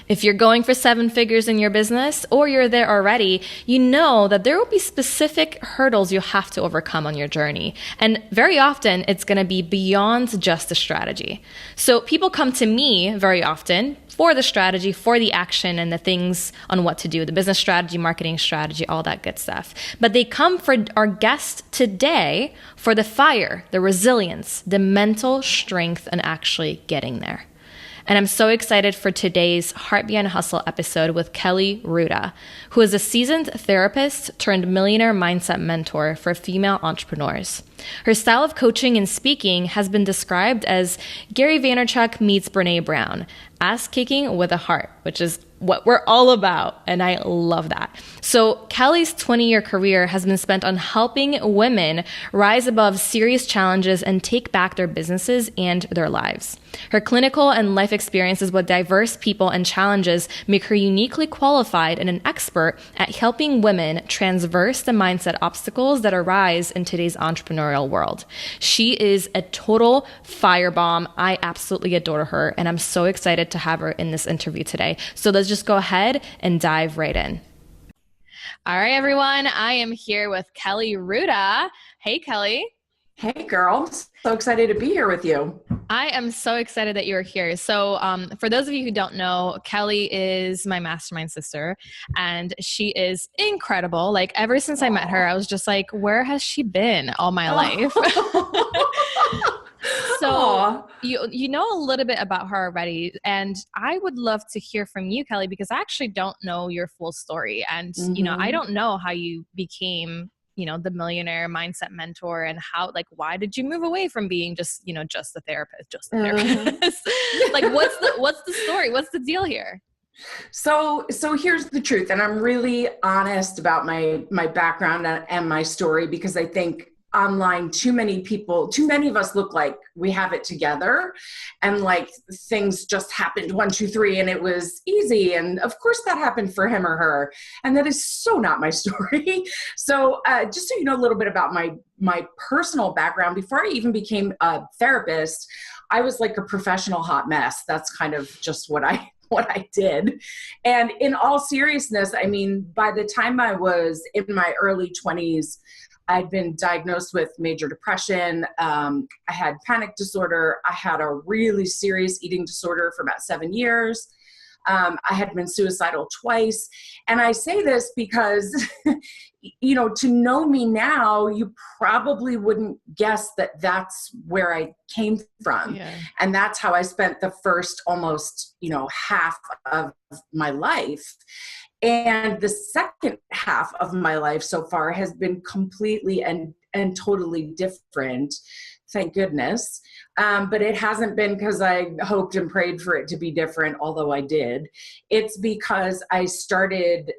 If you're going for seven figures in your business or you're there already, you know that there will be specific hurdles you'll have to overcome on your journey. And very often it's going to be beyond just the strategy. So people come to me very often for the strategy, for the action and the things on what to do, the business strategy, marketing strategy, all that good stuff. But they come for our guest today for the fire, the resilience, the mental strength, and actually getting there. And I'm so excited for today's Heart Behind Hustle episode with Kelly Ruta, who is a seasoned therapist-turned-millionaire mindset mentor for female entrepreneurs. Her style of coaching and speaking has been described as Gary Vaynerchuk meets Brene Brown, ass-kicking with a heart, which is what we're all about, and I love that. So Kelly's 20-year career has been spent on helping women rise above serious challenges and take back their businesses and their lives. Her clinical and life experiences with diverse people and challenges make her uniquely qualified and an expert at helping women transverse the mindset obstacles that arise in today's entrepreneurial world. She is a total firebomb. I absolutely adore her, and I'm so excited to have her in this interview today. So let's just go ahead and dive right in. All right, everyone. I am here with Kelly Ruta. Hey, Kelly. Hey, girl. So excited to be here with you. I am so excited that you're here. So for those of you who don't know, Kelly is my mastermind sister, and she is incredible. Like ever since I met her, I was just like, where has she been all my life? So you know a little bit about her already, and I would love to hear from you, Kelly, because I actually don't know your full story. And, you know, I don't know how you became, you know, the millionaire mindset mentor, and how, like, why did you move away from being just, you know, just a therapist, Like, what's the story? What's the deal here? So here's the truth. And I'm really honest about my background and my story, because I think online, too many of us look like we have it together, and like things just happened 1, 2, 3 and it was easy. And of course that happened for him or her. And that is so not my story. So just so you know a little bit about my personal background, before I even became a therapist, I was like a professional hot mess. That's kind of just what I did. And in all seriousness, I mean, by the time I was in my early 20s, I'd been diagnosed with major depression. I had panic disorder. I had a really serious eating disorder for about 7 years. I had been suicidal twice. And I say this because, you know, to know me now, you probably wouldn't guess that that's where I came from. Yeah. And that's how I spent the first almost, you know, half of my life. And the second half of my life so far has been completely and totally different, thank goodness. But it hasn't been because I hoped and prayed for it to be different, although I did. It's because I started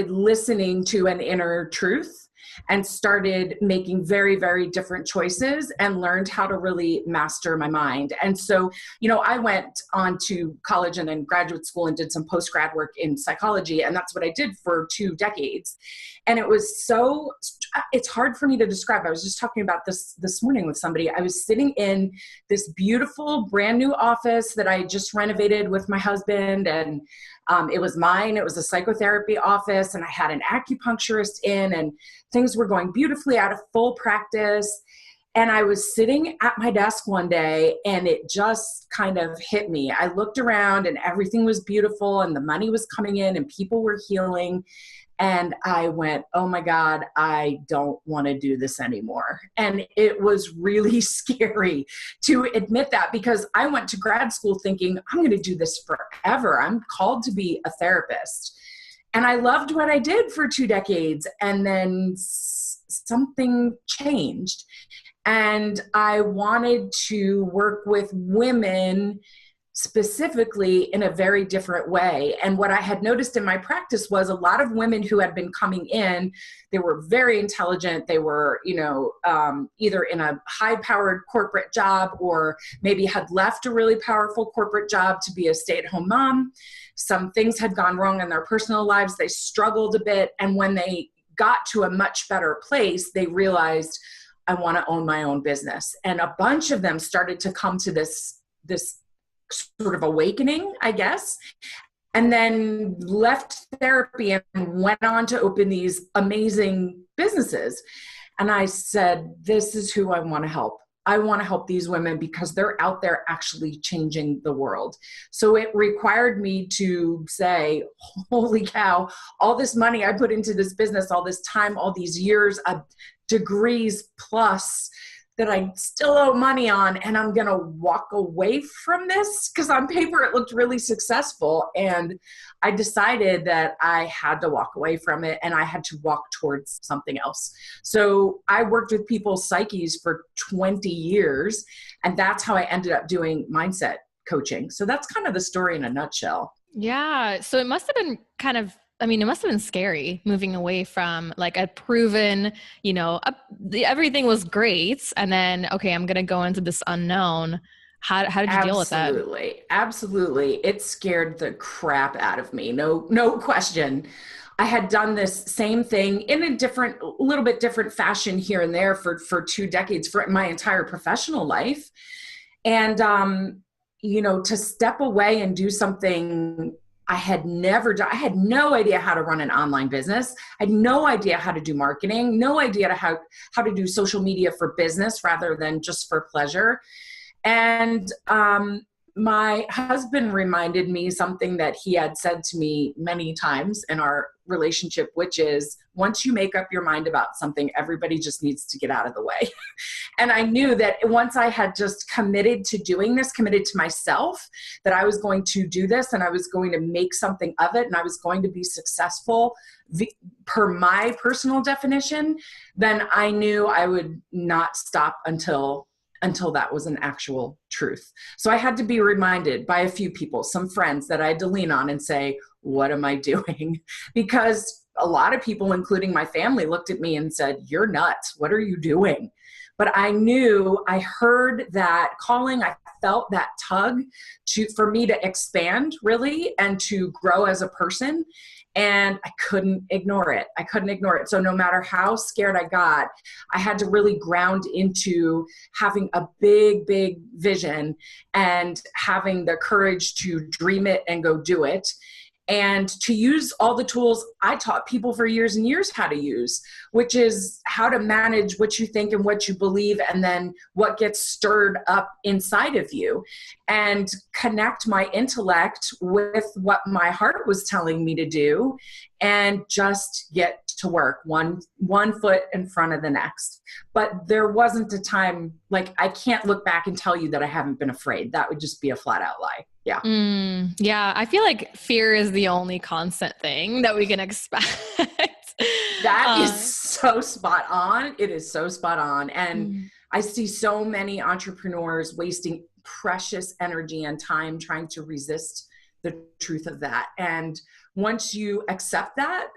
listening to an inner truth and started making very, very different choices, and learned how to really master my mind. And so, you know, I went on to college and then graduate school and did some post-grad work in psychology. And that's what I did for 2 decades. And it was it's hard for me to describe. I was just talking about this morning with somebody. I was sitting in this beautiful brand new office that I just renovated with my husband, and it was mine. It was a psychotherapy office, and I had an acupuncturist in, and things were going beautifully out of full practice. And I was sitting at my desk one day, and it just kind of hit me. I looked around and everything was beautiful, and the money was coming in, and people were healing. And I went, oh my God, I don't want to do this anymore. And it was really scary to admit that, because I went to grad school thinking, I'm going to do this forever. I'm called to be a therapist. And I loved what I did for 2 decades. And then something changed. And I wanted to work with women specifically in a very different way. And what I had noticed in my practice was a lot of women who had been coming in, they were very intelligent. They were, you know, either in a high-powered corporate job, or maybe had left a really powerful corporate job to be a stay-at-home mom. Some things had gone wrong in their personal lives. They struggled a bit. And when they got to a much better place, they realized, I want to own my own business. And a bunch of them started to come to this sort of awakening, I guess, and then left therapy and went on to open these amazing businesses. And I said, this is who I want to help. I want to help these women because they're out there actually changing the world. So it required me to say, holy cow, all this money I put into this business, all this time, all these years of degrees plus that I still owe money on, and I'm going to walk away from this because on paper it looked really successful. And I decided that I had to walk away from it and I had to walk towards something else. So I worked with people's psyches for 20 years, and that's how I ended up doing mindset coaching. So that's kind of the story in a nutshell. Yeah. So it must have been it must have been scary moving away from like a proven, everything was great. And then, okay, I'm going to go into this unknown. How did you deal with that? Absolutely. It scared the crap out of me. No question. I had done this same thing in a little bit different fashion here and there for 2 decades, for my entire professional life. And, to step away and do something I had never done. I had no idea how to run an online business. I had no idea how to do marketing, no idea how to do social media for business rather than just for pleasure. And my husband reminded me something that he had said to me many times in our relationship, which is, once you make up your mind about something, everybody just needs to get out of the way. And I knew that once I had just committed to doing this, committed to myself, that I was going to do this and I was going to make something of it and I was going to be successful per my personal definition, then I knew I would not stop until that was an actual truth. So I had to be reminded by a few people, some friends that I had to lean on and say, what am I doing? Because a lot of people, including my family, looked at me and said, you're nuts. What are you doing? But I knew, I heard that calling, I felt that tug for me to expand really and to grow as a person. And I couldn't ignore it. So no matter how scared I got, I had to really ground into having a big, big vision and having the courage to dream it and go do it. And to use all the tools I taught people for years and years how to use, which is how to manage what you think and what you believe, and then what gets stirred up inside of you, and connect my intellect with what my heart was telling me to do, and just get to work one foot in front of the next. But there wasn't a time, like, I can't look back and tell you that I haven't been afraid. That would just be a flat out lie. Yeah. Yeah. I feel like fear is the only constant thing that we can expect. That is so spot on. It is so spot on. And I see so many entrepreneurs wasting precious energy and time trying to resist the truth of that. And once you accept that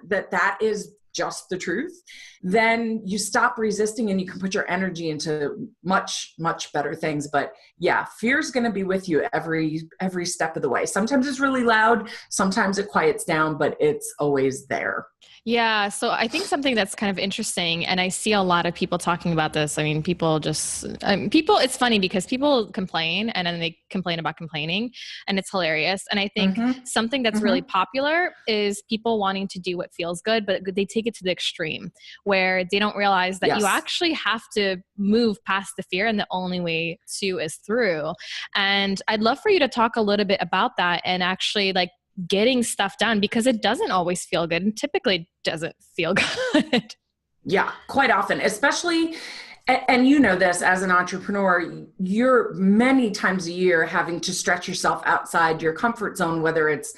is just the truth, then you stop resisting and you can put your energy into much, much better things. But yeah, fear is going to be with you every step of the way. Sometimes it's really loud, sometimes it quiets down, but it's always there. Yeah. So I think something that's kind of interesting, and I see a lot of people talking about this. I mean, it's funny because people complain and then they complain about complaining, and it's hilarious. And I think something that's really popular is people wanting to do what feels good, but they take it to the extreme where they don't realize that you actually have to move past the fear, and the only way to is through. And I'd love for you to talk a little bit about that and actually like getting stuff done, because it doesn't always feel good and typically doesn't feel good. Yeah, quite often, especially, and you know this as an entrepreneur, you're many times a year having to stretch yourself outside your comfort zone, whether it's,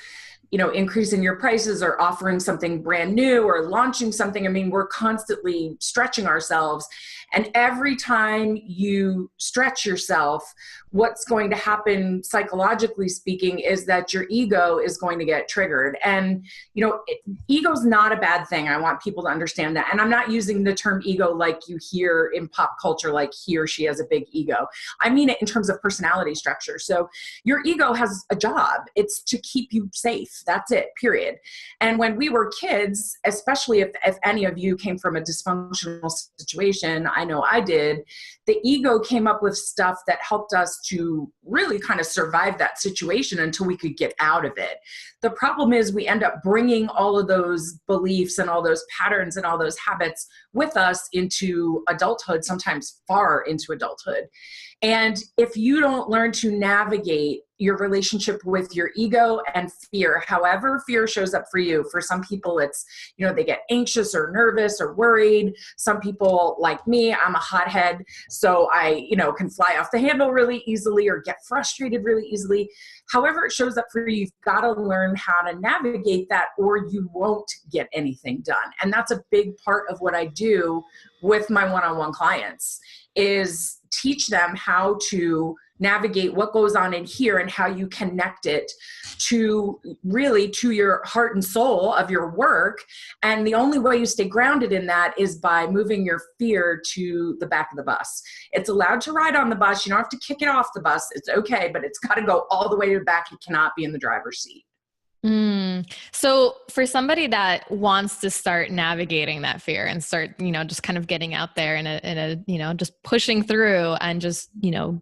increasing your prices or offering something brand new or launching something. I mean, we're constantly stretching ourselves. And every time you stretch yourself, what's going to happen psychologically speaking is that your ego is going to get triggered. And, ego is not a bad thing. I want people to understand that. And I'm not using the term ego like you hear in pop culture, like he or she has a big ego. I mean it in terms of personality structure. So your ego has a job. It's to keep you safe. That's it, period. And when we were kids, especially if any of you came from a dysfunctional situation, I know I did, the ego came up with stuff that helped us to really kind of survive that situation until we could get out of it. The problem is we end up bringing all of those beliefs and all those patterns and all those habits with us into adulthood, sometimes far into adulthood. And if you don't learn to navigate your relationship with your ego and fear, however fear shows up for you, for some people it's, they get anxious or nervous or worried. Some people, like me, I'm a hothead, so I, can fly off the handle really easily or get frustrated really easily. However it shows up for you, you've got to learn how to navigate that or you won't get anything done. And that's a big part of what I do with my one-on-one clients, is teach them how to navigate what goes on in here and how you connect it to your heart and soul of your work. And the only way you stay grounded in that is by moving your fear to the back of the bus. It's allowed to ride on the bus. You don't have to kick it off the bus. It's okay, but it's got to go all the way to the back. It cannot be in the driver's seat. So for somebody that wants to start navigating that fear and start, just kind of getting out there and just pushing through and just,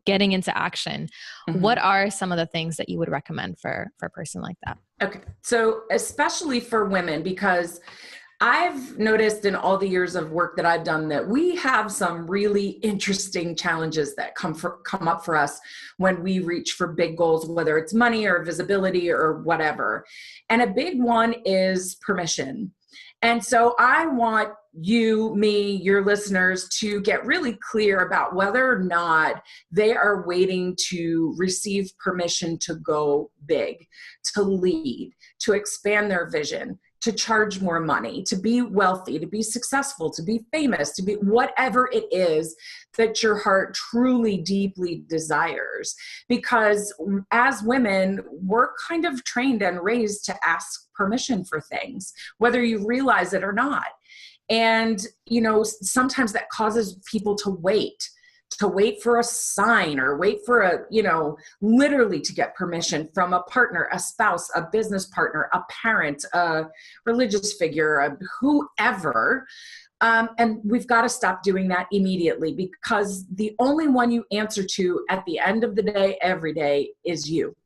getting into action, what are some of the things that you would recommend for a person like that? Okay. So especially for women, because I've noticed in all the years of work that I've done that we have some really interesting challenges that come up for us when we reach for big goals, whether it's money or visibility or whatever. And a big one is permission. And so I want you, me, your listeners to get really clear about whether or not they are waiting to receive permission to go big, to lead, to expand their vision, to charge more money, to be wealthy, to be successful, to be famous, to be whatever it is that your heart truly, deeply desires. Because as women, we're kind of trained and raised to ask permission for things, whether you realize it or not. And, sometimes that causes people to wait for a sign or wait for literally to get permission from a partner, a spouse, a business partner, a parent, a religious figure, whoever. And we've got to stop doing that immediately, because the only one you answer to at the end of the day, every day, is you.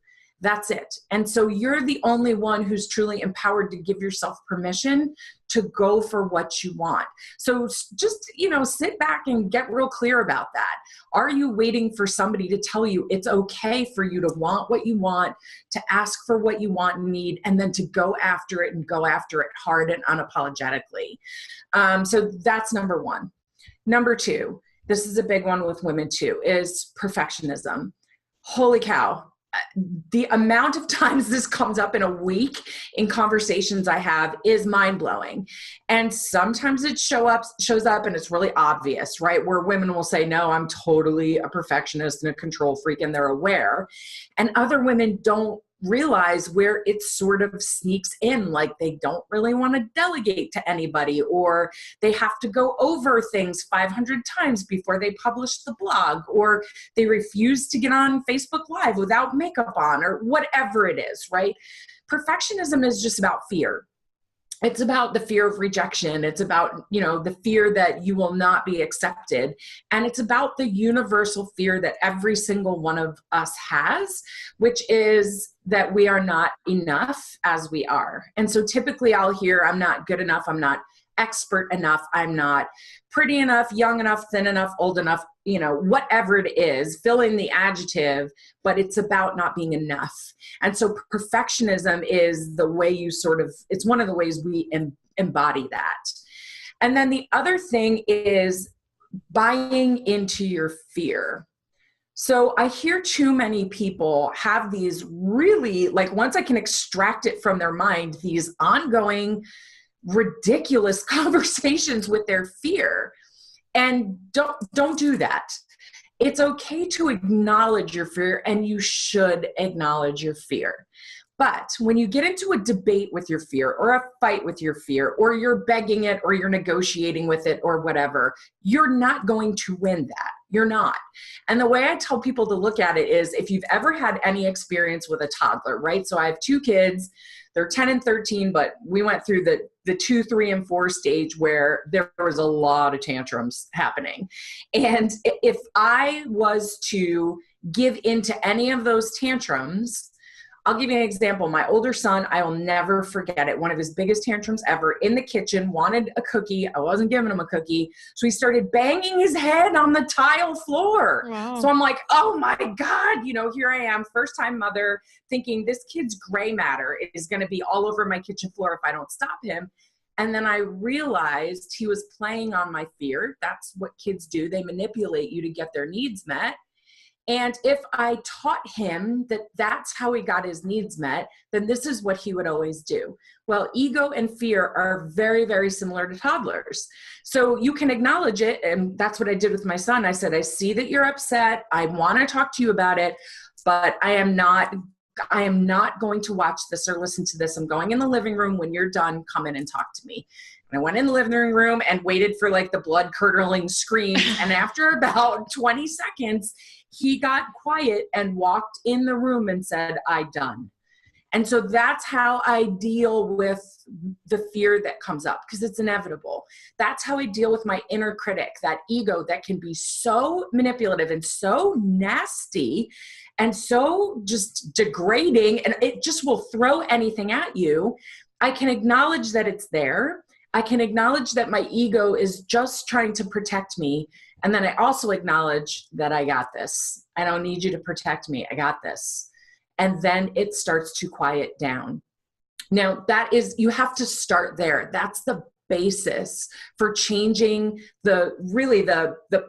That's it. And so you're the only one who's truly empowered to give yourself permission to go for what you want. So just, sit back and get real clear about that. Are you waiting for somebody to tell you it's okay for you to want what you want, to ask for what you want and need, and then to go after it and go after it hard and unapologetically? So that's number one. Number two, this is a big one with women too, is perfectionism. Holy cow. The amount of times this comes up in a week in conversations I have is mind-blowing. And sometimes it shows up and it's really obvious, right? Where women will say, no, I'm totally a perfectionist and a control freak, and they're aware. And other women don't realize where it sort of sneaks in, like they don't really want to delegate to anybody, or they have to go over things 500 times before they publish the blog, or they refuse to get on Facebook Live without makeup on, or whatever it is, right? Perfectionism is just about fear. It's about the fear of rejection. It's about, the fear that you will not be accepted. And it's about the universal fear that every single one of us has, which is that we are not enough as we are. And so typically I'll hear, I'm not good enough. I'm not expert enough. I'm not pretty enough, young enough, thin enough, old enough, whatever it is, fill in the adjective, but it's about not being enough. And so perfectionism is the way it's one of the ways we embody that. And then the other thing is buying into your fear. So I hear too many people have these really, once I can extract it from their mind, these ongoing ridiculous conversations with their fear. And don't do that. It's okay to acknowledge your fear, and you should acknowledge your fear. But when you get into a debate with your fear or a fight with your fear, or you're begging it or you're negotiating with it or whatever, you're not going to win that. You're not. And the way I tell people to look at it is, if you've ever had any experience with a toddler, right? So I have two kids, they're 10 and 13, but we went through the 2, 3, and 4 stage where there was a lot of tantrums happening. And if I was to give into any of those tantrums, I'll give you an example. My older son, I will never forget it. One of his biggest tantrums ever, in the kitchen, wanted a cookie. I wasn't giving him a cookie. So he started banging his head on the tile floor. Wow. So I'm like, oh my God, here I am, first time mother, thinking this kid's gray matter is going to be all over my kitchen floor if I don't stop him. And then I realized he was playing on my fear. That's what kids do. They manipulate you to get their needs met. And if I taught him that that's how he got his needs met, then this is what he would always do. Well, ego and fear are very, very similar to toddlers. So you can acknowledge it. And that's what I did with my son. I said, I see that you're upset. I want to talk to you about it, but I am not going to watch this or listen to this. I'm going in the living room. When you're done, come in and talk to me. And I went in the living room and waited for like the blood curdling screams. And after about 20 seconds, he got quiet and walked in the room and said, "I done." And so that's how I deal with the fear that comes up, because it's inevitable. That's how I deal with my inner critic, that ego that can be so manipulative and so nasty and so just degrading, and it just will throw anything at you. I can acknowledge that it's there. I can acknowledge that my ego is just trying to protect me. And then I also acknowledge that I got this. I don't need you to protect me. I got this. And then it starts to quiet down. Now, you have to start there. That's the basis for changing the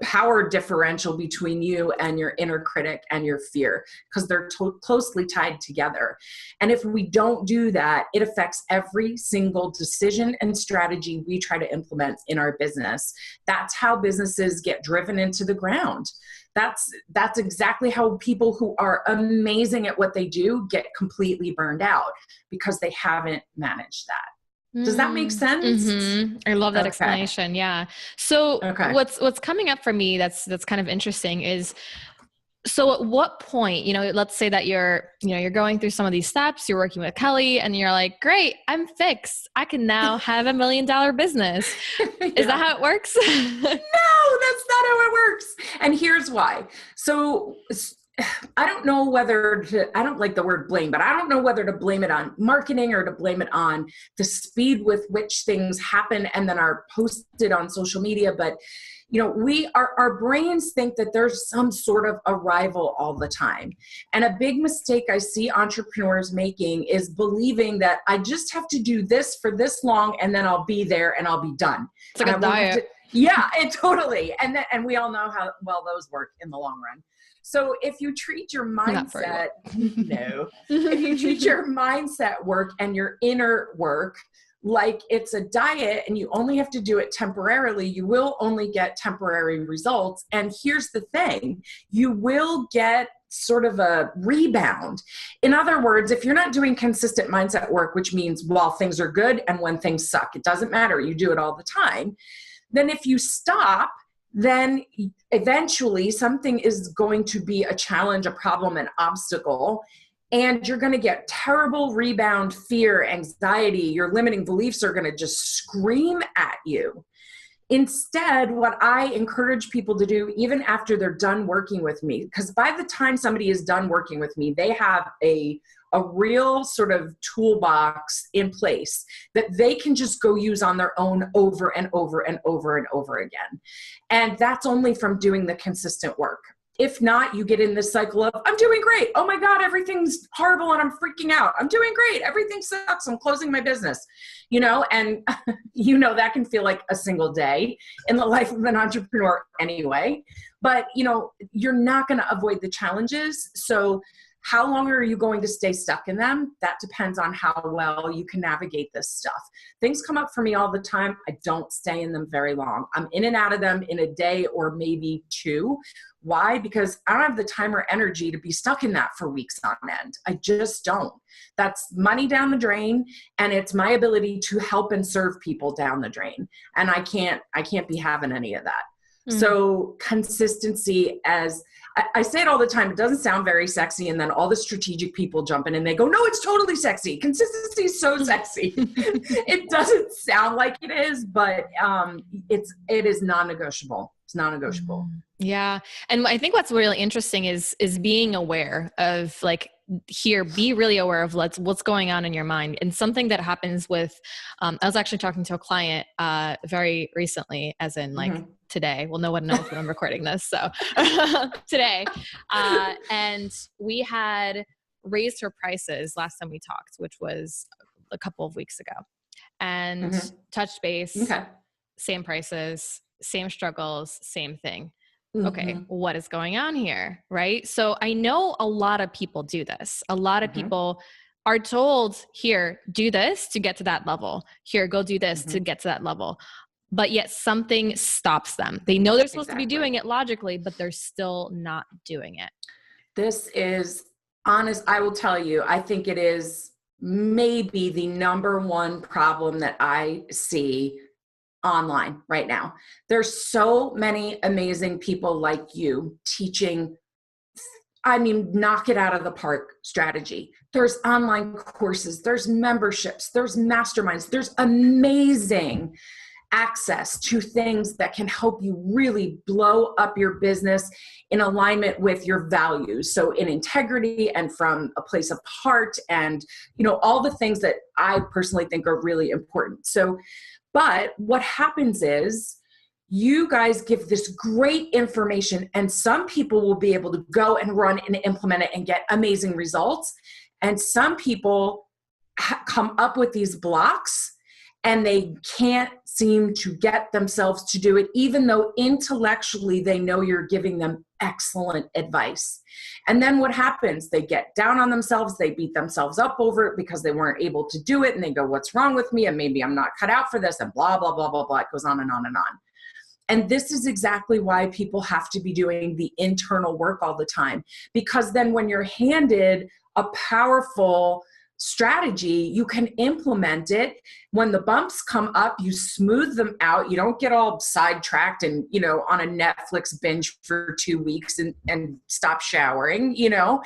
power differential between you and your inner critic and your fear, because they're closely tied together. And if we don't do that, it affects every single decision and strategy we try to implement in our business. That's how businesses get driven into the ground. That's exactly how people who are amazing at what they do get completely burned out, because they haven't managed that. Does that make sense? Mm-hmm. I love that explanation. Yeah. So what's coming up for me that's kind of interesting is, so at what point, let's say that you're going through some of these steps, you're working with Kelly and you're like, great, I'm fixed. I can now have $1 million business. Is that how it works? No, that's not how it works. And here's why. So I don't know I don't like the word blame, but I don't know whether to blame it on marketing or to blame it on the speed with which things happen and then are posted on social media. But, our brains think that there's some sort of arrival all the time. And a big mistake I see entrepreneurs making is believing that I just have to do this for this long and then I'll be there and I'll be done. It's like a diet. Yeah, totally. And we all know how well those work in the long run. So if you treat your mindset, if you treat your mindset work and your inner work like it's a diet and you only have to do it temporarily, you will only get temporary results. And here's the thing, you will get sort of a rebound. In other words, if you're not doing consistent mindset work, which means while things are good and when things suck, it doesn't matter, you do it all the time, then if you stop, then eventually something is going to be a challenge, a problem, an obstacle, and you're going to get terrible rebound, fear, anxiety. Your limiting beliefs are going to just scream at you. Instead, what I encourage people to do, even after they're done working with me, because by the time somebody is done working with me, they have a real sort of toolbox in place that they can just go use on their own over and over and over and over again. And that's only from doing the consistent work. If not, you get in this cycle of, I'm doing great. Oh my God, everything's horrible and I'm freaking out. I'm doing great. Everything sucks. I'm closing my business, and that can feel like a single day in the life of an entrepreneur anyway. But, you're not going to avoid the challenges. So How long are you going to stay stuck in them? That depends on how well you can navigate this stuff. Things come up for me all the time. I don't stay in them very long. I'm in and out of them in a day or maybe two. Why? Because I don't have the time or energy to be stuck in that for weeks on end. I just don't. That's money down the drain, and it's my ability to help and serve people down the drain. And I can't be having any of that. Mm-hmm. So consistency, as I say it all the time, it doesn't sound very sexy. And then all the strategic people jump in and they go, no, it's totally sexy. Consistency is so sexy. It doesn't sound like it is, but it is non-negotiable. It's non-negotiable. Yeah. And I think what's really interesting is being aware of be really aware of what's going on in your mind. And something that happens with, I was actually talking to a client very recently, as in today. Well, no one knows when I'm recording this. So today, and we had raised her prices last time we talked, which was a couple of weeks ago, and touched base, same prices, same struggles, same thing. Okay, what is going on here, right? So I know a lot of people do this. A lot of people are told, here, do this to get to that level. Here, go do this to get to that level. But yet something stops them. They know they're supposed to be doing it logically, but they're still not doing it. This is honest. I will tell you, I think it is maybe the number one problem that I see online right now. There's so many amazing people like you teaching, knock it out of the park strategy. There's online courses, there's memberships, there's masterminds, there's amazing access to things that can help you really blow up your business in alignment with your values. So in integrity and from a place of heart and, all the things that I personally think are really important. But what happens is you guys give this great information, and some people will be able to go and run and implement it and get amazing results. And some people come up with these blocks and they can't seem to get themselves to do it, even though intellectually they know you're giving them excellent advice. And then what happens? They get down on themselves. They beat themselves up over it because they weren't able to do it. And they go, what's wrong with me? And maybe I'm not cut out for this, and blah, blah, blah, blah, blah. It goes on and on and on. And this is exactly why people have to be doing the internal work all the time. Because then when you're handed a powerful strategy, you can implement it. When the bumps come up, you smooth them out. You don't get all sidetracked and, on a Netflix binge for 2 weeks and stop showering. You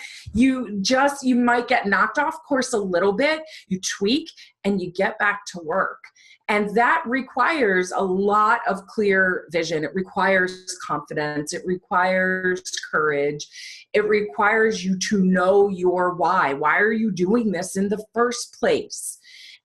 might get knocked off course a little bit, you tweak, and you get back to work. And that requires a lot of clear vision. It requires confidence. It requires courage. It requires you to know your why. Why are you doing this in the first place?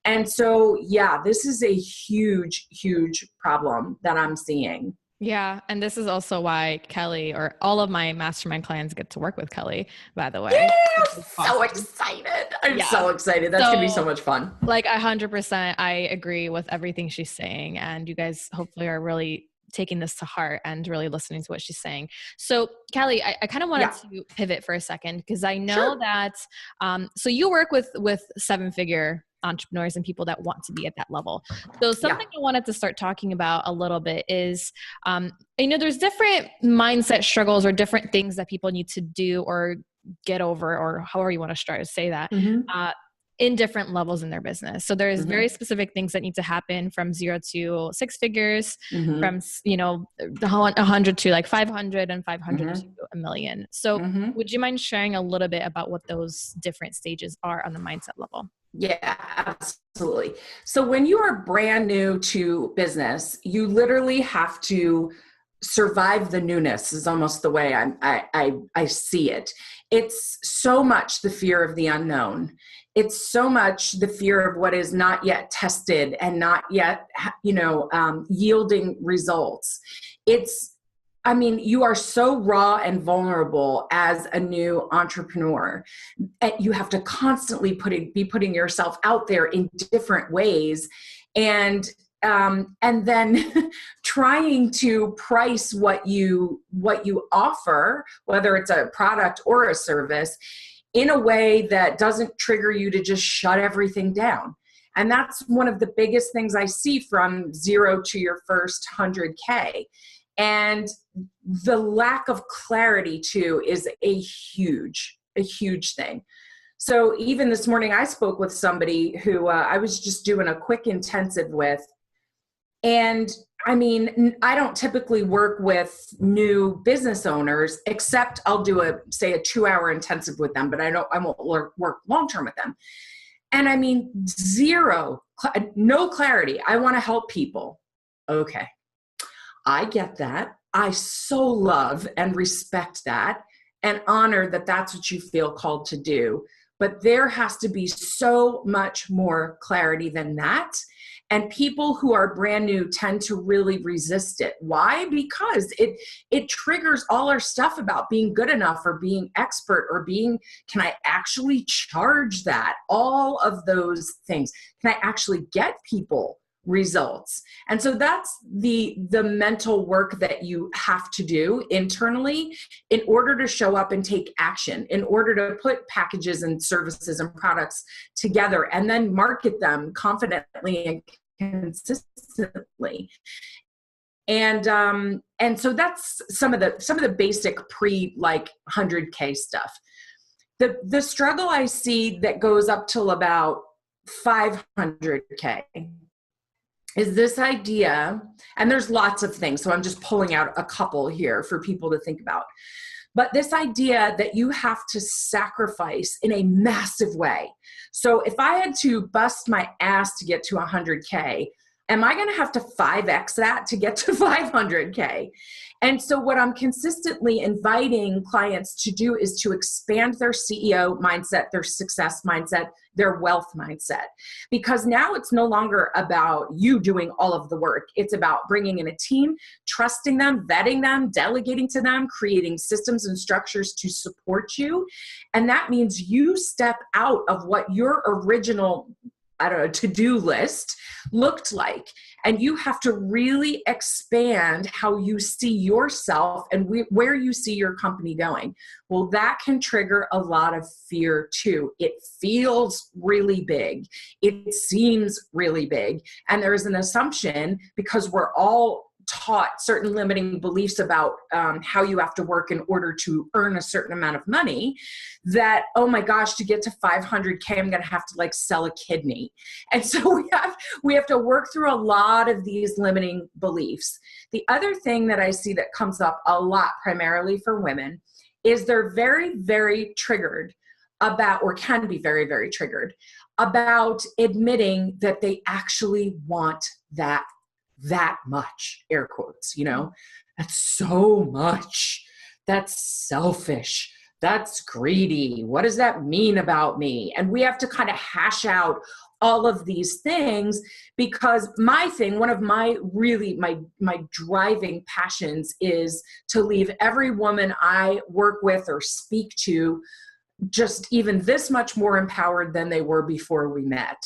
And so, this is a huge, huge problem that I'm seeing. Yeah. And this is also why Kelly, or all of my mastermind clients, get to work with Kelly, by the way. Yeah, I'm so excited. I'm so excited. That's going to be so much fun. 100%. I agree with everything she's saying. And you guys hopefully are really taking this to heart and really listening to what she's saying. So Kelly, I kind of wanted to pivot for a second, because I know that, so you work with 7-figure entrepreneurs and people that want to be at that level. So something I wanted to start talking about a little bit is, there's different mindset struggles or different things that people need to do or get over, or however you want to say that, in different levels in their business. So there's very specific things that need to happen from 0 to 6 figures, from, 100 to 500 and 500 to $1 million. So would you mind sharing a little bit about what those different stages are on the mindset level? Yeah, absolutely. So when you are brand new to business, you literally have to survive the newness, is almost the way I see it. It's so much the fear of the unknown. It's so much the fear of what is not yet tested and not yet, yielding results. You are so raw and vulnerable as a new entrepreneur. You have to constantly be putting yourself out there in different ways. And then trying to price what you offer, whether it's a product or a service, in a way that doesn't trigger you to just shut everything down. And that's one of the biggest things I see from 0 to your first 100K. And the lack of clarity too is a huge thing. So even this morning, I spoke with somebody who I was just doing a quick intensive with. And I mean, I don't typically work with new business owners, except I'll do a 2-hour intensive with them, but I won't work long-term with them. And I mean, no clarity. I want to help people. Okay. I get that. I so love and respect that and honor that that's what you feel called to do. But there has to be so much more clarity than that. And people who are brand new tend to really resist it. Why? Because it triggers all our stuff about being good enough or being expert or can I actually charge that? All of those things. Can I actually get people results? And so that's the mental work that you have to do internally in order to show up and take action, in order to put packages and services and products together and then market them confidently and consistently. And so that's some of the basic 100K stuff. The struggle I see that goes up till about 500K is this idea, and there's lots of things, so I'm just pulling out a couple here for people to think about. But this idea that you have to sacrifice in a massive way. So if I had to bust my ass to get to 100K, am I going to have to 5X that to get to 500K? And so what I'm consistently inviting clients to do is to expand their CEO mindset, their success mindset, their wealth mindset. Because now it's no longer about you doing all of the work. It's about bringing in a team, trusting them, vetting them, delegating to them, creating systems and structures to support you. And that means you step out of what your original to-do list looked like. And you have to really expand how you see yourself and where you see your company going. Well, that can trigger a lot of fear too. It feels really big. It seems really big. And there is an assumption, because we're all taught certain limiting beliefs about how you have to work in order to earn a certain amount of money, that, oh my gosh, to get to 500K, I'm going to have to sell a kidney. And so we have to work through a lot of these limiting beliefs. The other thing that I see that comes up a lot, primarily for women, is they're very, very triggered about, or can be very, very triggered about admitting that they actually want that much, air quotes, that's so much. That's selfish. That's greedy. What does that mean about me? And we have to kind of hash out all of these things, because one of my driving passions is to leave every woman I work with or speak to just even this much more empowered than they were before we met.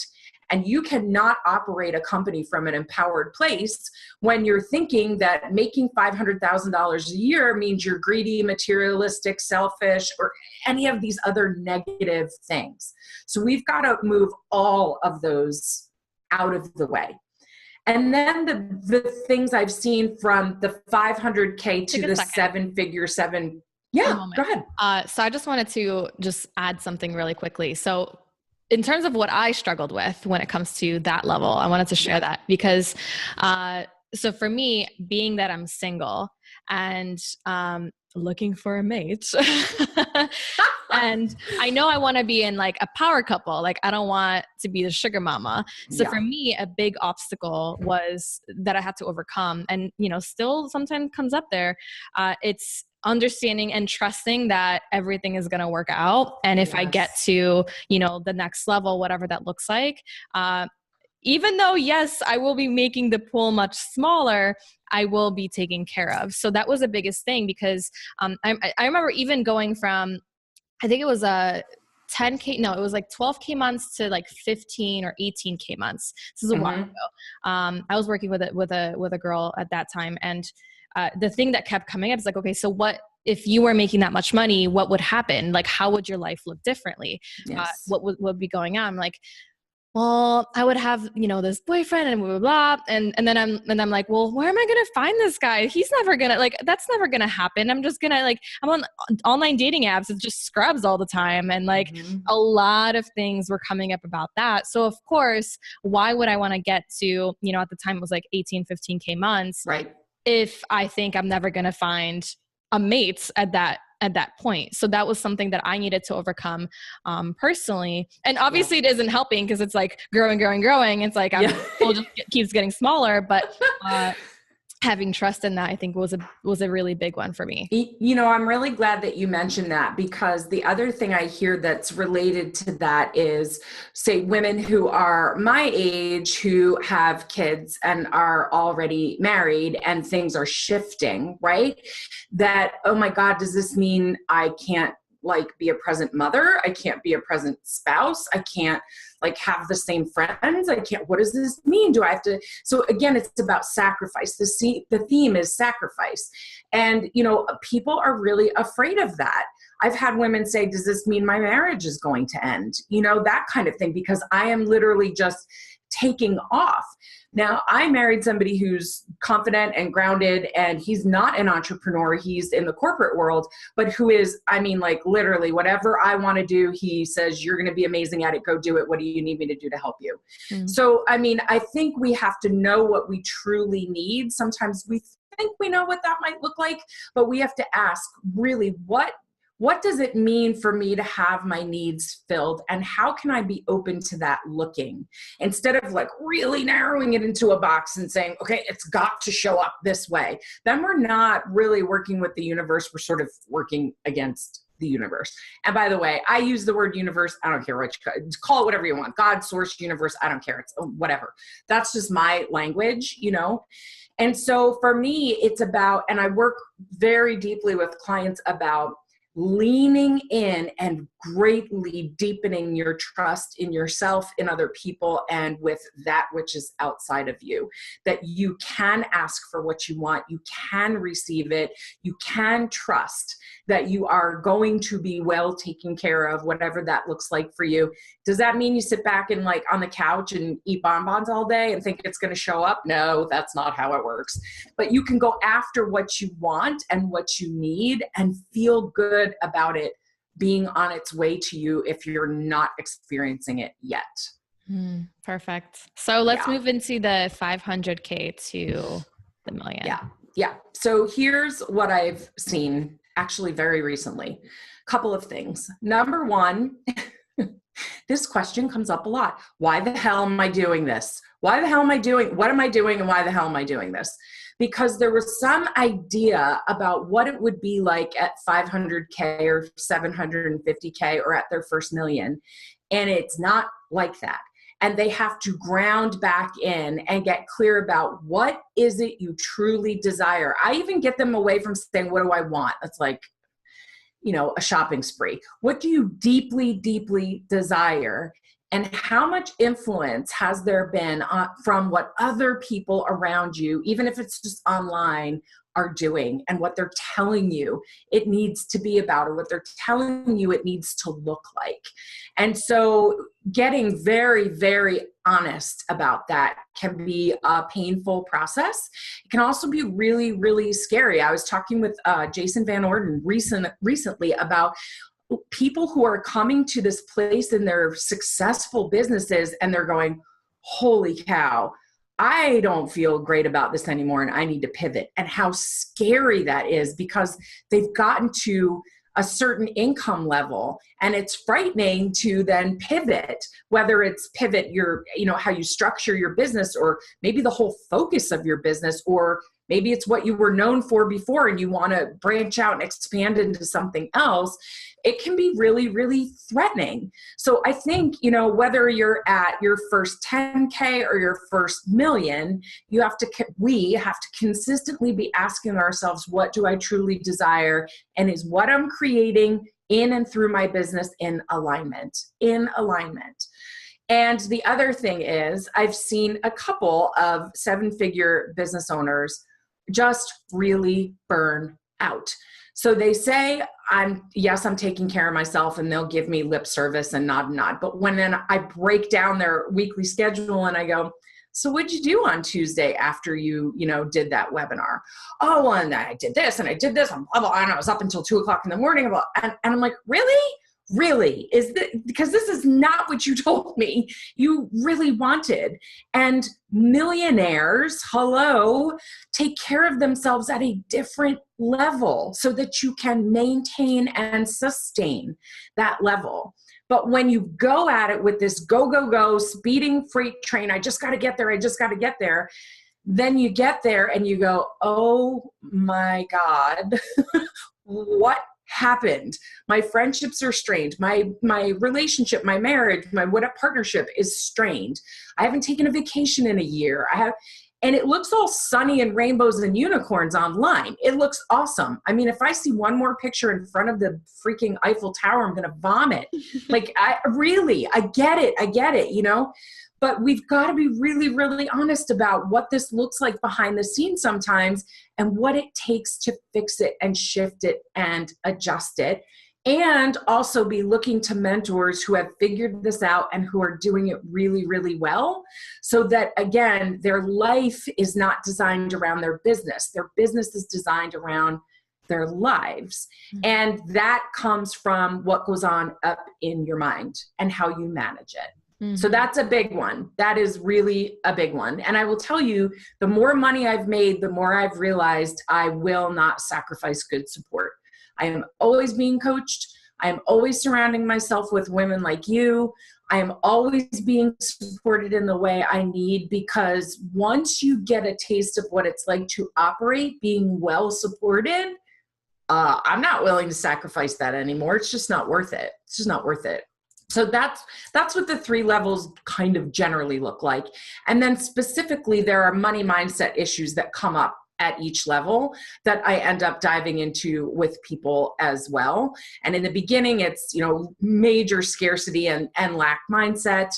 And you cannot operate a company from an empowered place when you're thinking that making $500,000 a year means you're greedy, materialistic, selfish, or any of these other negative things. So we've got to move all of those out of the way. And then the things I've seen from the 500K to the seven-figure. Yeah, go ahead. So I just wanted to add something really quickly. So in terms of what I struggled with when it comes to that level, I wanted to share that because, so for me, being that I'm single and looking for a mate, and I know I want to be in a power couple. I don't want to be the sugar mama. So for me, a big obstacle was that I had to overcome, and still sometimes comes up there. It's understanding and trusting that everything is going to work out. And if I get to, the next level, whatever that looks like, even though, yes, I will be making the pool much smaller, I will be taken care of. So that was the biggest thing, because I remember even going from, I think it was a 10K, no, it was 12K months to 15 or 18K months. This is a while ago. I was working with a girl at that time, and the thing that kept coming up is okay, so what if you were making that much money, what would happen? Like, how would your life look differently? Yes. What would be going on? I'm like, well, I would have, this boyfriend and blah, blah, blah. And then I'm like, well, where am I going to find this guy? He's never going to, like, that's never going to happen. I'm just going to, like, I'm on online dating apps. It's just scrubs all the time. And like a lot of things were coming up about that. So of course, why would I want to get to, at the time it was like 18, 15K months. Right. If I think I'm never going to find a mate at that point. So that was something that I needed to overcome personally. And obviously it isn't helping because it's like growing. It's like it just keeps getting smaller, but having trust in that, I think was a really big one for me. I'm really glad that you mentioned that, because the other thing I hear that's related to that is, say, women who are my age who have kids and are already married and things are shifting, right? That, oh my God, does this mean I can't be a present mother? I can't be a present spouse. I can't have the same friends. I can't, what does this mean? Do I have to? So again, it's about sacrifice. The theme is sacrifice. And, people are really afraid of that. I've had women say, does this mean my marriage is going to end? That kind of thing, because I am literally just taking off. Now, I married somebody who's confident and grounded, and he's not an entrepreneur. He's in the corporate world, but who is, literally whatever I want to do, he says, you're going to be amazing at it. Go do it. What do you need me to do to help you? So, I think we have to know what we truly need. Sometimes we think we know what that might look like, but we have to ask, really, what does it mean for me to have my needs filled, and how can I be open to that looking, instead of really narrowing it into a box and saying, okay, it's got to show up this way. Then we're not really working with the universe. We're sort of working against the universe. And by the way, I use the word universe. I don't care what you call it, whatever you want. God, source, universe. I don't care. It's whatever. That's just my language, And so for me, it's about, and I work very deeply with clients about leaning in and greatly deepening your trust in yourself, in other people, and with that which is outside of you. That you can ask for what you want, you can receive it, you can trust that you are going to be well taken care of, whatever that looks like for you. Does that mean you sit back and on the couch and eat bonbons all day and think it's going to show up? No, that's not how it works. But you can go after what you want and what you need and feel good about it being on its way to you if you're not experiencing it yet. Perfect. So let's move into the 500K to the million. Yeah. So here's what I've seen actually very recently. Couple of things. Number one, this question comes up a lot. Why the hell am I doing this? What am I doing? And why the hell am I doing this? Because there was some idea about what it would be like at 500K or 750K or at their first million. And it's not like that. And they have to ground back in and get clear about what is it you truly desire. I even get them away from saying, what do I want? It's like, a shopping spree. What do you deeply, deeply desire? And how much influence has there been from what other people around you, even if it's just online, are doing, and what they're telling you it needs to be about, or what they're telling you it needs to look like. And so getting very, very honest about that can be a painful process. It can also be really, really scary. I was talking with Jason Van Orden recently about people who are coming to this place in their successful businesses and they're going, holy cow, I don't feel great about this anymore and I need to pivot. And how scary that is, because they've gotten to a certain income level and it's frightening to then pivot, whether it's pivot how you structure your business, or maybe the whole focus of your business, or maybe it's what you were known for before and you want to branch out and expand into something else. It can be really, really threatening. So I think, whether you're at your first 10K or your first million, we have to consistently be asking ourselves, what do I truly desire? And is what I'm creating in and through my business in alignment? And the other thing is, I've seen a couple of 7-figure business owners just really burn out. So they say, I'm taking care of myself, and they'll give me lip service and nod. But when then I break down their weekly schedule and I go, so what'd you do on Tuesday after you did that webinar? Oh, well, and I did this and I did this and blah, blah, and I was up until 2:00 in the morning. And I'm like, really? Because this is not what you told me you really wanted. And millionaires, take care of themselves at a different level so that you can maintain and sustain that level. But when you go at it with this go, speeding freight train, I just got to get there. Then you get there and you go, oh my God, what happened? My friendships are strained. My relationship, my marriage, my partnership is strained. I haven't taken a vacation in a year. And it looks all sunny and rainbows and unicorns online. It looks awesome. I mean, if I see one more picture in front of the freaking Eiffel Tower, I'm going to vomit. I get it, But we've got to be really, really honest about what this looks like behind the scenes sometimes, and what it takes to fix it and shift it and adjust it. And also be looking to mentors who have figured this out and who are doing it really, really well, so that, again, their life is not designed around their business. Their business is designed around their lives. Mm-hmm. And that comes from what goes on up in your mind and how you manage it. Mm-hmm. So that's a big one. That is really a big one. And I will tell you, the more money I've made, the more I've realized I will not sacrifice good support. I am always being coached. I am always surrounding myself with women like you. I am always being supported in the way I need, because once you get a taste of what it's like to operate being well supported, I'm not willing to sacrifice that anymore. It's just not worth it. So that's what the 3 levels kind of generally look like. And then specifically, there are money mindset issues that come up at each level that I end up diving into with people as well. And in the beginning, it's, major scarcity and lack mindset.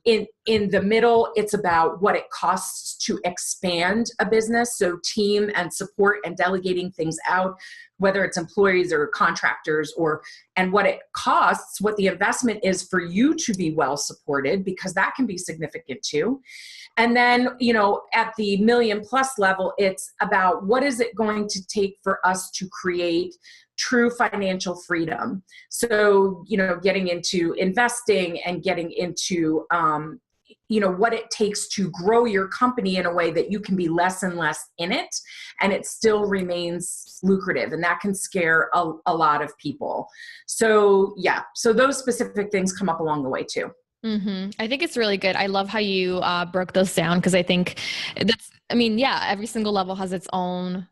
In the middle, it's about what it costs to expand a business. So team and support and delegating things out, whether it's employees or contractors, and what it costs, what the investment is for you to be well supported, because that can be significant too. And then, at the $1 million+ level, it's about what is it going to take for us to create true financial freedom. So, getting into investing and getting into, what it takes to grow your company in a way that you can be less and less in it, and it still remains lucrative. And that can scare a lot of people. So those specific things come up along the way too. Mm-hmm. I think it's really good. I love how you broke those down, because I think every single level has its own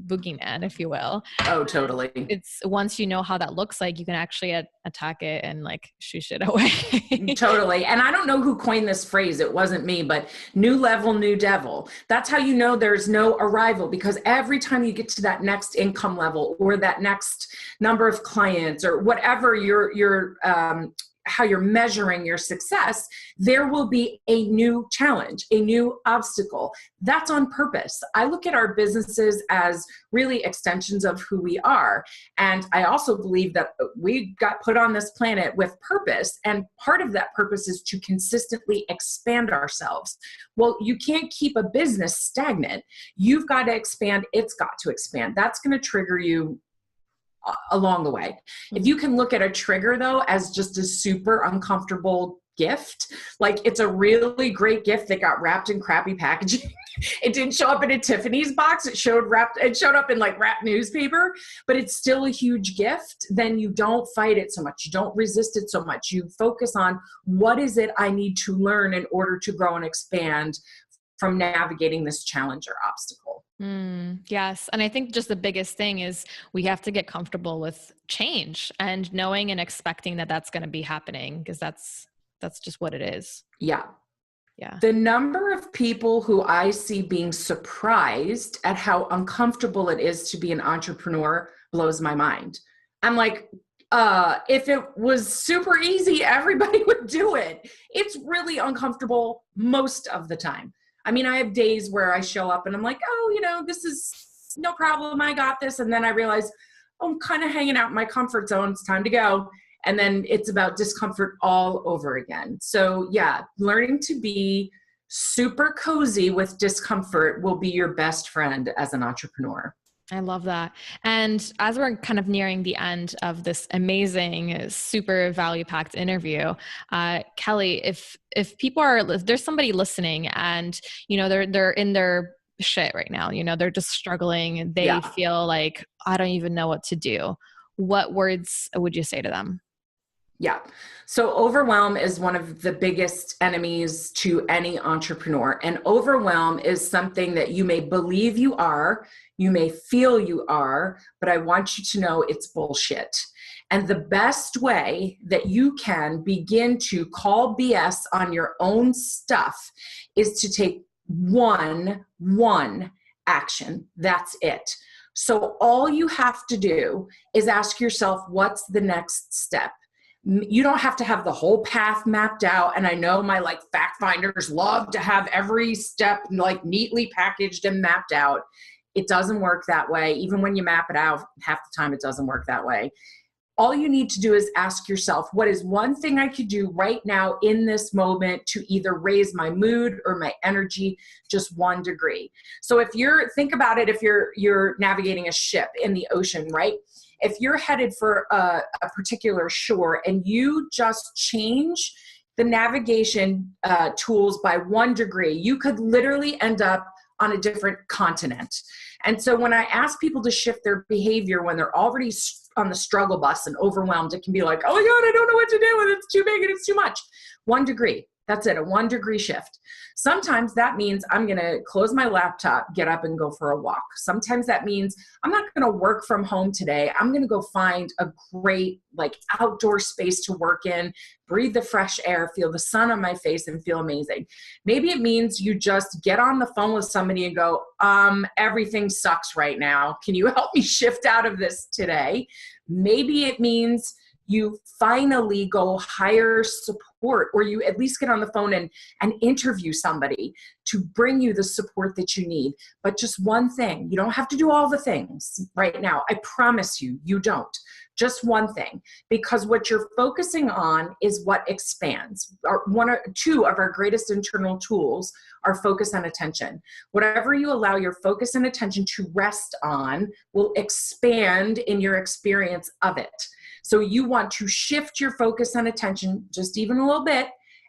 boogeyman, if you will. Oh, totally. It's once you know how that looks like, you can actually attack it and shush it away. Totally. And I don't know who coined this phrase. It wasn't me, but new level, new devil. That's how you know there's no arrival, because every time you get to that next income level or that next number of clients or whatever your how you're measuring your success, there will be a new challenge, a new obstacle. That's on purpose. I look at our businesses as really extensions of who we are. And I also believe that we got put on this planet with purpose. And part of that purpose is to consistently expand ourselves. Well, you can't keep a business stagnant. You've got to expand. It's got to expand. That's going to trigger you along the way. If you can look at a trigger though as just a super uncomfortable gift, it's a really great gift that got wrapped in crappy packaging. It didn't show up in a Tiffany's box. It showed up in wrapped newspaper, but it's still a huge gift. Then you don't fight it so much. You don't resist it so much. You focus on what is it I need to learn in order to grow and expand from navigating this challenge or obstacle. Yes. And I think just the biggest thing is we have to get comfortable with change and knowing and expecting that that's going to be happening, because that's just what it is. Yeah. The number of people who I see being surprised at how uncomfortable it is to be an entrepreneur blows my mind. I'm like, if it was super easy, everybody would do it. It's really uncomfortable most of the time. I mean, I have days where I show up and I'm like, oh, this is yes, no problem, I got this. And then I realized, oh, I'm kind of hanging out in my comfort zone. It's time to go. And then it's about discomfort all over again. So yeah, learning to be super cozy with discomfort will be your best friend as an entrepreneur. I love that. And as we're kind of nearing the end of this amazing, super value-packed interview, Kelly, if people are, if there's somebody listening and, you know, they're in their shit right now, you know, they're just struggling, they feel like, I don't even know what to do. What words would you say to them? Yeah. So overwhelm is one of the biggest enemies to any entrepreneur. And overwhelm is something that you may believe you are, you may feel you are, but I want you to know it's bullshit. And the best way that you can begin to call BS on your own stuff is to take one action. That's it. So all you have to do is ask yourself, what's the next step? You don't have to have the whole path mapped out. And I know my like fact finders love to have every step like neatly packaged and mapped out. It doesn't work that way. Even when you map it out, half the time it doesn't work that way. All you need to do is ask yourself, what is one thing I could do right now in this moment to either raise my mood or my energy just 1 degree? So if think about it, if you're navigating a ship in the ocean, right? If you're headed for a particular shore and you just change the navigation tools by 1 degree, you could literally end up on a different continent. And so when I ask people to shift their behavior when they're already on the struggle bus and overwhelmed, it can be like, oh my God, I don't know what to do, and it's too big and it's too much. 1 degree. That's it, a 1 degree shift. Sometimes that means I'm going to close my laptop, get up and go for a walk. Sometimes that means I'm not going to work from home today. I'm going to go find a great like outdoor space to work in, breathe the fresh air, feel the sun on my face and feel amazing. Maybe it means you just get on the phone with somebody and go, everything sucks right now. Can you help me shift out of this today? Maybe it means you finally go hire support, or you at least get on the phone and interview somebody to bring you the support that you need. But just one thing, you don't have to do all the things right now. I promise you, you don't. Just one thing, because what you're focusing on is what expands. One or two of our greatest internal tools are focus and attention. Whatever you allow your focus and attention to rest on will expand in your experience of it. So you want to shift your focus and attention just even a little bit,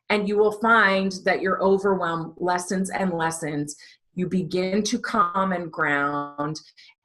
and you will find that your overwhelm lessens and lessens. You begin to calm and ground,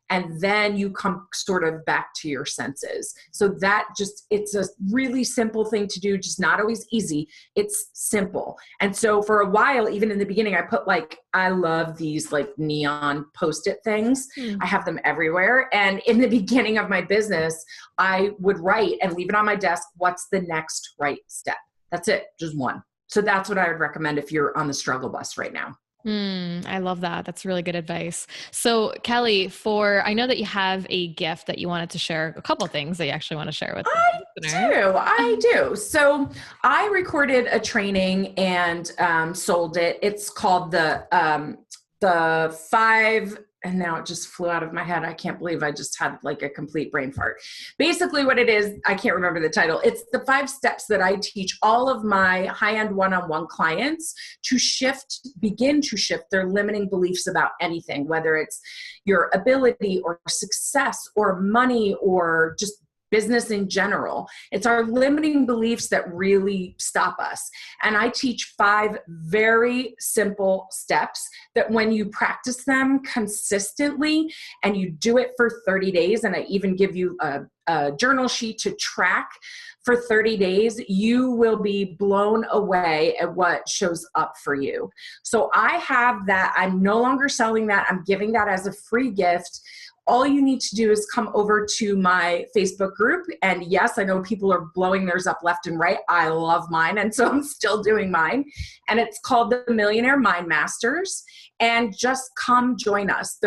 and then you come sort of back to your senses. So that it's a really simple thing to do, just not always easy. It's simple. And so for a while, even in the beginning, I put I love these neon Post-it things. I have them everywhere. And in the beginning of my business, I would write and leave it on my desk. What's the next right step? That's it. Just one. So that's what I would recommend if you're on the struggle bus right now. I love that. That's really good advice. So Kelly, I know that you have a gift that you wanted to share, a couple of things that you actually want to share with I do. So I recorded a training and sold it. It's called the 5, and now it just flew out of my head. I can't believe I just had a complete brain fart. Basically what it is, I can't remember the title. It's the 5 steps that I teach all of my high-end one-on-one clients to begin to shift their limiting beliefs about anything, whether it's your ability or success or money or just business in general. It's our limiting beliefs that really stop us. And I teach 5 very simple steps that when you practice them consistently and you do it for 30 days, and I even give you a journal sheet to track for 30 days, you will be blown away at what shows up for you. So I have that. I'm no longer selling that. I'm giving that as a free gift. All you need to do is come over to my Facebook group. And yes, I know people are blowing theirs up left and right. I love mine. And so I'm still doing mine. And it's called the Millionaire Mind Masters. And just come join us.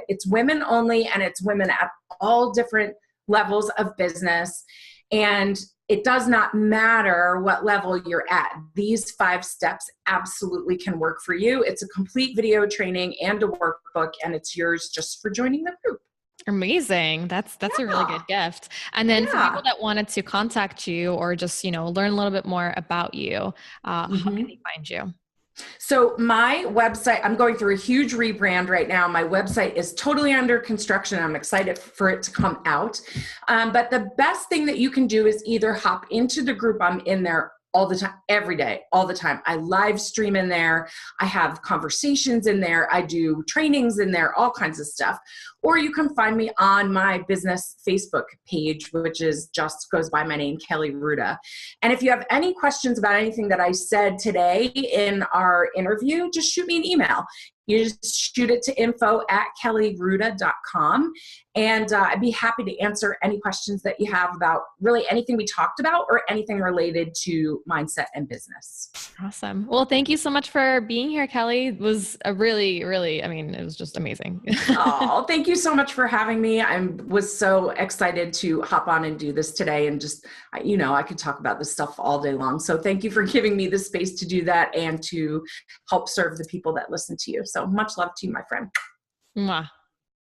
It's women only, and it's women at all different levels of business. And it does not matter what level you're at. These 5 steps absolutely can work for you. It's a complete video training and a workbook, and it's yours just for joining the group. Amazing. That's a really good gift. And then for people that wanted to contact you or just, learn a little bit more about you, how can they find you? So my website, I'm going through a huge rebrand right now. My website is totally under construction. I'm excited for it to come out. But the best thing that you can do is either hop into the group. I'm in there all the time, every day, all the time. I live stream in there. I have conversations in there. I do trainings in there, all kinds of stuff. Or you can find me on my business Facebook page, which is just goes by my name, Kelly Ruta. And if you have any questions about anything that I said today in our interview, just shoot me an email. You just shoot it to info@kellyruta.com. And I'd be happy to answer any questions that you have about really anything we talked about or anything related to mindset and business. Awesome. Well, thank you so much for being here, Kelly. It was a really, really, it was just amazing. Oh, thank you so much for having me. I was so excited to hop on and do this today, and just, I could talk about this stuff all day long. So thank you for giving me the space to do that and to help serve the people that listen to you. So much love to you, my friend. Mwah.